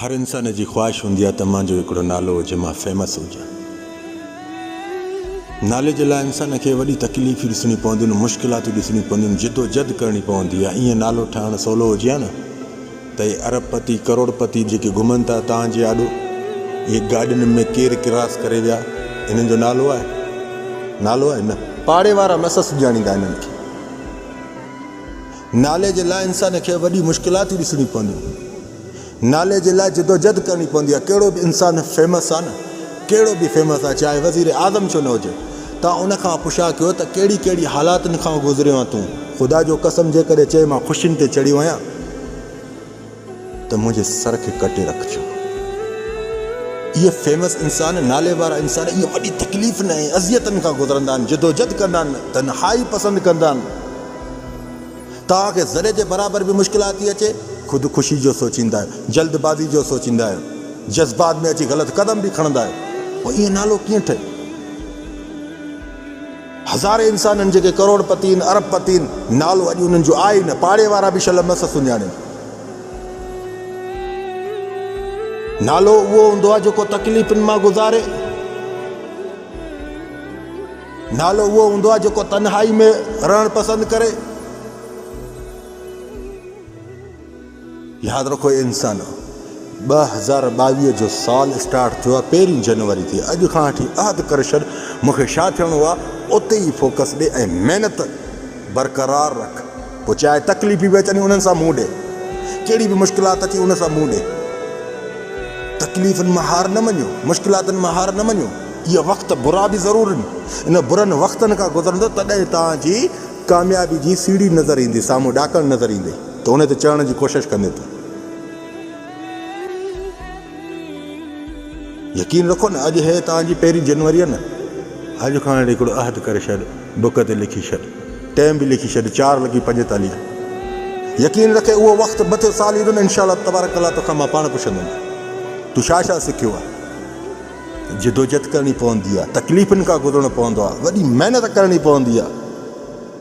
हर इंसान की ख्वाहिश होंदी आहे त मुंहिंजो हिकिड़ो नालो हुजे, मां फेमस हुजां। नाले जे लाइ इंसान खे वॾी तकलीफ़ ॾिसणी पवंदियूं आहिनि, मुश्किलातूं ॾिसणी पवंदियूं आहिनि, जिदोजहद करणी पवंदी आहे। ईअं नालो ठाहिणु सवलो हुजे हा न त इहे अरबपति करोड़पति जेके घुमनि था तव्हांजे आॾो, इहे गाॾियुनि में केरु क्रॉस करे विया, इन्हनि जो नालो आहे? नालो आहे न। पाड़े वारा मस सुञाणींदा इन्हनि खे। नाले जे लाइ इंसान खे वॾी मुश्किलातूं ॾिसणी पवंदियूं, नाले जे लाइ जिदोजहद करणी पवंदी आहे। कहिड़ो बि इंसानु फेमस आहे न, कहिड़ो बि फेमस आहे, चाहे वज़ीर आज़म छो न हुजे, तव्हां उन खां पुछा कयो त कहिड़ी कहिड़ी हालातुनि खां गुज़रियो आहे तूं। ख़ुदा जो कसम जे करे चए मां ख़ुशियुनि ते चढ़ियो आहियां त मुंहिंजे सर खे कटे रखिजो। इहे फेमस इंसान, नाले वारा इंसान, इहे वॾी तकलीफ़ न आहे, अज़ियतनि खां गुज़रंदा आहिनि, जिदोजहद कंदा आहिनि, तन्हाई पसंदि कंदा आहिनि। तव्हांखे ज़रे जे बराबरि बि मुश्किलात थी अचे, ख़ुदि जो सोचींदा आहियो, जल्दबाज़ी जो सोचींदा आहियो, जज़्बात में अची ग़लति क़दम बि खणंदा आहियो। पोइ ईअं नालो कीअं ठहे? हज़ारे इंसाननि जेके करोड़पति आहिनि, अरबपति आहिनि, नालो अॼु उन्हनि जो आहे न। पाड़े वारा बि शल मस सुञाणे। नालो उहो हूंदो आहे जेको तकलीफ़ुनि मां गुज़ारे, नालो उहो हूंदो आहे जेको तन्हाई में रहणु पसंदि करे। यादि रखो, इंसान 2022 जो साल स्टार्ट थियो आहे, 1 जनवरी थी। अॼु खां वठी अहद करे छॾ, मूंखे छा थियणो आहे उते ई फोकस ॾे ऐं महिनत बरक़रार रख। पोइ चाहे तकलीफ़ बि अचनि उन्हनि सां मुंहुं ॾे, कहिड़ी बि मुश्किलात अची उन सां मुंहुं ॾे। तकलीफ़ुनि मां हार न मञो, मुश्किलातुनि मां हार न मञो। इहे वक़्त बुरा बि ज़रूर आहिनि, इन बुरनि वक़्तनि खां गुज़रंदो तॾहिं तव्हांजी कामयाबी जी सीढ़ी नज़र ईंदी, साम्हूं ॾाकण नज़र ईंदी, त उन ते चढ़ण जी कोशिशि कंदे तूं। यकीन रखो न, अॼु हे तव्हांजी 1 जनवरी आहे न, अॼु खां हिकिड़ो अहद करे छॾ, बुक ते लिखी छॾ, टाइम बि लिखी छॾ, 4:45। यकीन रखे उहो वक़्तु मथे साल ईंदो न, इंशाअल्लाह तबारक अल्लाह तोखां मां पाण पुछंदुमि तूं छा छा सिखियो आहे। जिदोजहद करणी पवंदी आहे, तकलीफ़ुनि खां गुज़रणो पवंदो आहे, वॾी महिनत करणी पवंदी आहे।